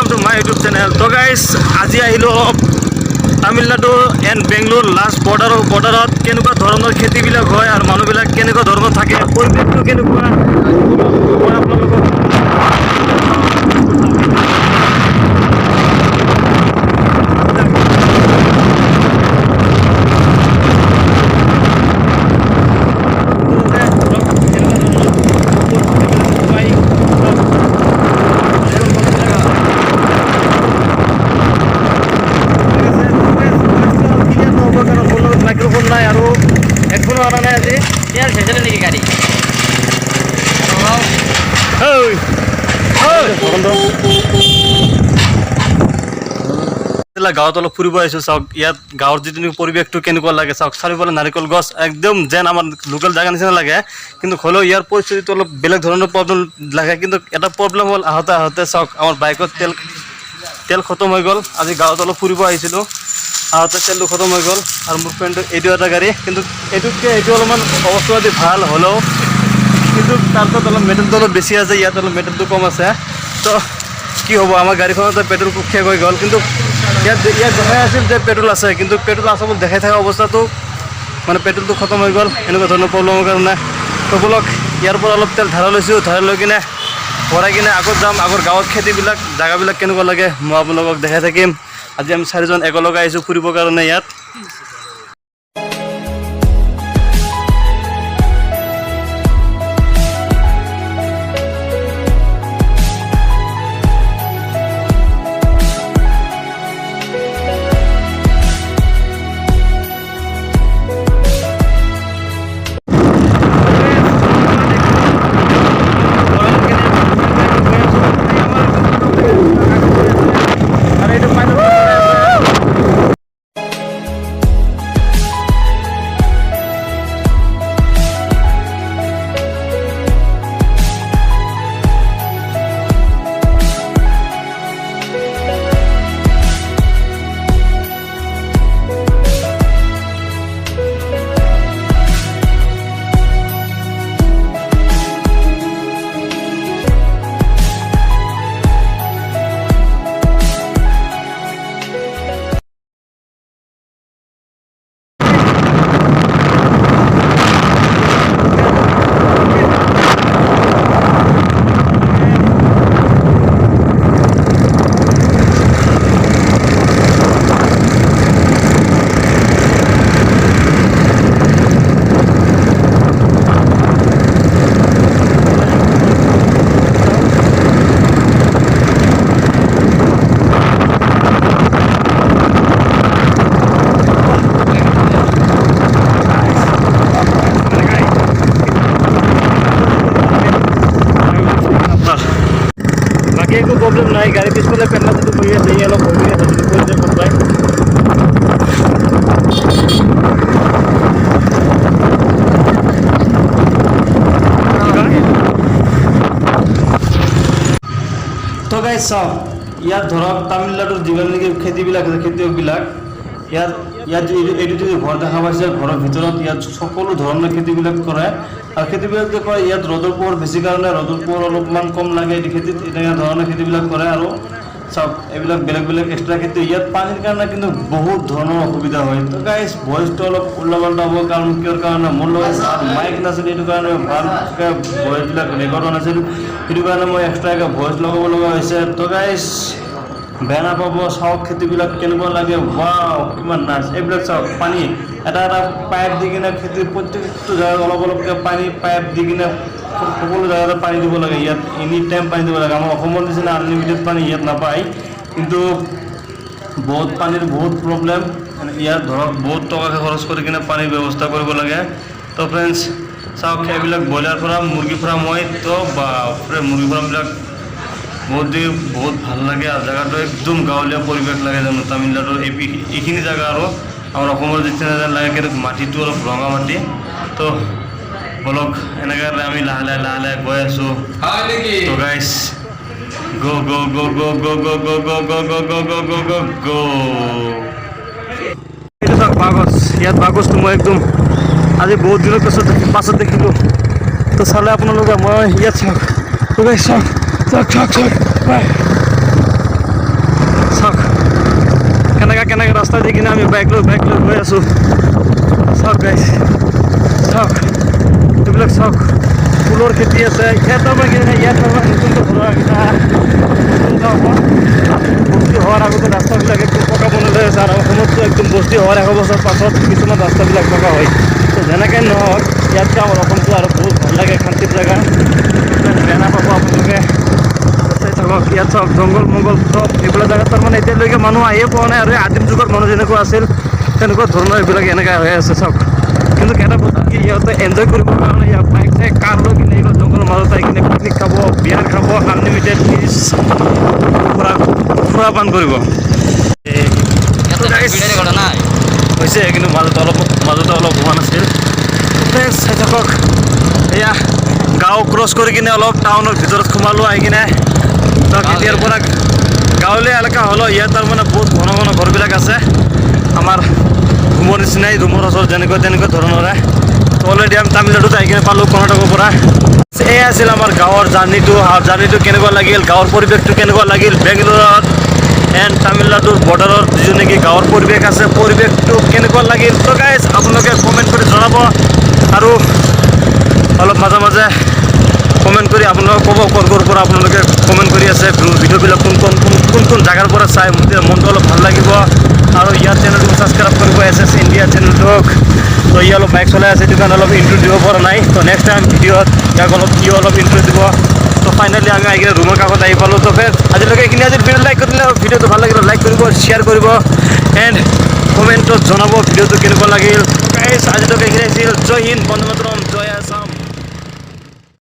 welcome to my YouTube channel. So guys, আজি আহিলো Tamil Nadu and Bangalore last বৰ্ডাৰত কেনেকুৱা ধৰণৰ খেতিবিলাক হয় আৰু মানুহবিলাক কেনেকুৱা ধৰণৰ থাকে, পৰিৱেশটো কেনেকুৱা মই আপোনালোকক গাঁৱত অলপ ফুৰিব আহিছোঁ। চাওক ইয়াত গাঁৱৰ যিটো পৰিৱেশটো কেনেকুৱা লাগে চাওক, চাৰিওফালে নাৰিকল গছ একদম যেন আমাৰ লোকেল জেগা নিচিনা লাগে, কিন্তু হ'লেও ইয়াৰ পৰিস্থিতিটো অলপ বেলেগ ধৰণৰ প্ৰব্লেম লাগে। কিন্তু এটা প্ৰব্লেম হ'ল আহোঁতে চাওক আমাৰ বাইকত তেল খতম হৈ গ'ল। আজি গাঁৱত অলপ ফুৰিব আহিছিলোঁ, আহোঁতে তেলটো খতম হৈ গ'ল আৰু মোৰ ফ্ৰেণ্ডটো এইটো এটা গাড়ী, কিন্তু এইটোতকৈ এইটো অলপমান অৱস্থা পাতি ভাল হ'লেও কিন্তু তাৰপিছত অলপ মেটেলটো অলপ বেছি আছে, ইয়াত অলপ মেটেলটো কম আছে। তো কি হ'ব, আমাৰ গাড়ীখনতে পেট্ৰল শেষ হৈ গ'ল, কিন্তু ইয়াত দেখাই আছিল যে পেট্ৰল আছে, কিন্তু পেট্ৰল আছে বুলি দেখাই থকা অৱস্থাটো মানে পেট্ৰলটো খতম হৈ গ'ল এনেকুৱা ধৰণৰ প্ৰব্লেমৰ কাৰণে। তো বলক ইয়াৰ পৰা অলপ তেল ধাৰা লৈছোঁ, ধাৰা লৈ কিনে ভৰাই কিনে আগত যাম। আগৰ গাঁৱত খেতিবিলাক জেগাবিলাক কেনেকুৱা লাগে মই আপোনালোকক দেখাই থাকিম। আজি আমি চাৰিজন একেলগে আহিছোঁ ফুৰিবৰ কাৰণে ইয়াত। একো প্ৰব্লেম নাই, গাড়ী পিছফালে পেটলা যিটো কৰি আছে ই অলপ ভৰি আছে যদি কৰি যায় কোনোবাই। তো গাইজ চাওক, ইয়াত ধৰক তামিলনাডুৰ যিবিলাক নেকি খেতিবিলাক আছে, খেতিয়কবিলাক ইয়াত এইটো যদি ঘৰ দেখা পাইছে, ঘৰৰ ভিতৰত ইয়াত সকলো ধৰণৰ খেতিবিলাক কৰে। আৰু খেতিবিলাক যে কৰে ইয়াত ৰ'দৰ পোহৰ বেছি কাৰণে ৰ'দৰ পোহৰ অলপমান কম লাগে, এইটো খেতিত এনেকুৱা ধৰণৰ খেতিবিলাক কৰে। আৰু চাওক এইবিলাক বেলেগ এক্সট্ৰা খেতি, ইয়াত পানীৰ কাৰণে কিন্তু বহুত ধৰণৰ অসুবিধা হয়। তো গাইজ ভইচটো অলপ উল্টা হ'ব, কাৰণ কিহৰ কাৰণে মোৰ লগত মাইক নাছিল, এইটো কাৰণে ভালকৈ ভইচবিলাক ৰেকৰ্ড হোৱা নাছিল, সেইটো কাৰণে মই এক্সট্ৰাকৈ ভইচ লগাব লগা হৈছে। তো গাইজ বেয়া নাপাব, চাওক খেতিবিলাক কেনেকুৱা লাগে, ৱাও কিমান নাচ। এইবিলাক চাওক পানী এটা পাইপ দি কিনে খেতিৰ প্ৰত্যেকটো জেগাত অলপকৈ পাইপ দি কিনে সকলো জেগাতে পানী দিব লাগে। ইয়াত এনি টাইম পানী দিব লাগে। আমাৰ অসমৰ নিচিনা আনলিমিটেড পানী ইয়াত নাপায়, কিন্তু পানীৰ বহুত প্ৰব্লেম ইয়াত। ধৰক বহুত টকাকৈ খৰচ কৰি কিনে পানীৰ ব্যৱস্থা কৰিব লাগে। তো ফ্ৰেণ্ডছ চাওক, এইবিলাক ব্ৰইলাৰ ফাৰ্ম, মুৰ্গী ফাৰ্ম হয়। তো মুৰ্গী ফাৰ্মবিলাক বহুত ভাল লাগে আৰু জেগাটো একদম গাঁৱলীয়া পৰিৱেশ লাগে জানো। তামিলনাডুৰ এইখিনি জেগা আৰু আমাৰ অসমৰ যিখিনি লাগে, কিন্তু মাটিটো অলপ ৰঙা মাটি। তো বলক এনেকৈ আমি লাহে লাহে গৈ আছোঁ। তো গাইজ গো গো গো গো গো গো গো গো গো গো গো গো গো গো গো। এইটো চাওক বাঁহগছ, ইয়াত বাঁহগছটো মই একদম আজি বহুত দিনৰ পাছত দেখিলোঁ। তো চালে আপোনালোকে মই ইয়াত চাওক, তো গাইজ চাওক চাওক চাওক চাওক ৰাস্তা দি কিনে আমি বাইক লৈ গৈ আছোঁ। চাওক গাইছ, চাওক এইবিলাক চাওক, ফুলৰ খেতি আছে। ইয়াত আমাৰ নতুনকৈ ঘৰৰ বস্তি হোৱাৰ আগতে ৰাস্তাবিলাক একদম পকা বনালে আছে। আৰু অসমততো একদম বস্তি হোৱাৰ 100 বছৰ পাছত কিছুমান ৰাস্তাবিলাক পকা হয়। তো যেনেকৈ নহওক, ইয়াতকৈ আমাৰ অসমটো আৰু বহুত ভাল লাগে, শান্তিৰ জেগা। বেয়া নাপাব আপোনালোকে। থাকক ইয়াত চাওক, জংঘল মংগল চব এইবিলাক জেগাত তাৰমানে এতিয়ালৈকে মানুহ আহিয়ে পোৱা নাই। আৰু আদিম যুগৰ মানুহ যেনেকুৱা আছিল তেনেকুৱা ধৰণৰ এইবিলাক এনেকুৱা হৈ আছে চাওক। কিন্তু এটা বস্তু কি, সিহঁতে এনজয় কৰিবৰ কাৰণে ইয়াত বাইক চাইক কাৰ লৈ কিনে এইবিলাক জংঘলৰ মাজত আহি কিনে পিকনিক খাব, বিয়াৰ খাব, আনলিমিটেড ফিজ ফুৰা পান কৰিব। হৈছে কিন্তু মাজতে অলপ হোৱা নাছিল। চাই থাকক, এয়া গাঁও ক্ৰছ কৰি কিনে অলপ টাউনৰ ভিতৰত সোমালোঁ আহি কিনে। এতিয়াৰ পৰা গাঁৱলীয়া এলেকা হ'লেও ইয়াত তাৰমানে বহুত ঘন ঘৰবিলাক আছে। আমাৰ ৰুমৰ নিচিনাই, ৰুমৰ ওচৰত যেনেকুৱা তেনেকুৱা ধৰণৰে। অলৰেডি আমি তামিলনাডুত আহি কিনে পালোঁ কৰ্ণাটকৰ পৰা। এই আছিল আমাৰ গাঁৱৰ জাৰ্ণিটো কেনেকুৱা লাগিল, গাঁৱৰ পৰিৱেশটো কেনেকুৱা লাগিল। বেংগলোৰত এণ্ড তামিলনাডুৰ বৰ্ডাৰৰ যিটো নেকি গাঁৱৰ পৰিৱেশ আছে, পৰিৱেশটো কেনেকুৱা লাগিল। তো গাইজ আপোনালোকে কমেণ্ট কৰি জনাব। আৰু অলপ মাজে মাজে কমেণ্ট কৰি আপোনালোকে ক'ব ক'ৰ পৰা আপোনালোকে কমেণ্ট কৰি আছে, ভিডিঅ'বিলাক কোন জেগাৰ পৰা চাই। মনটো অলপ ভাল লাগিব। আৰু ইয়াৰ চেনেলটো ছাবস্ক্ৰাইব কৰিব, SS ইণ্ডিয়া চেনেলটোক। তো ই অলপ বাইক চলাই আছে, সেইটো কাৰণে অলপ ইণ্ট্ৰ' দিব পৰা নাই। তো নেক্সট টাইম ভিডিঅ'ত অলপ ইণ্ট্ৰ' দিব। তো ফাইনেলি আমি আহি কিনে ৰুমৰ কাষত আহি পালোঁ। তো ফ্ৰেণ্ডছ আজিলৈকে এইখিনি, ভিডিঅ' লাইক কৰিলে, ভিডিঅ'টো ভাল লাগিলে লাইক কৰিব, শ্বেয়াৰ কৰিব এণ্ড কমেণ্টত জনাব ভিডিঅ'টো কেনেকুৱা লাগিল। গাইজ আজিলৈকে এইখিনি আছিল। জয় হিন্দ, বন্দে মাতৰম।